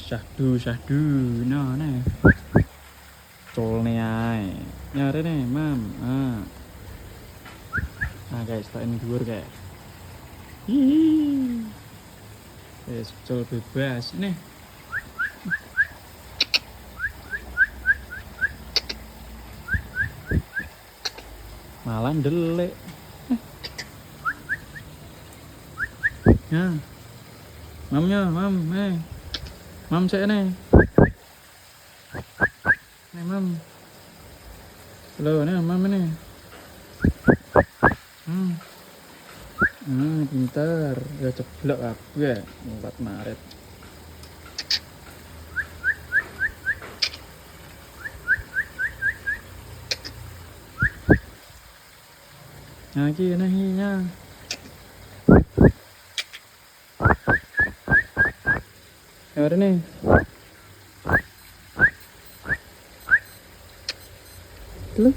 syahdu no nih col nih ay nyari nih mam guys tak ini dhuwur kayak wis col bebas nih malah ndelek ya mamnya mam mam saya nih mam halo nih mam ini pintar ya ceblok aku ya 4 Maret lagi nahinya ya ada nih tuh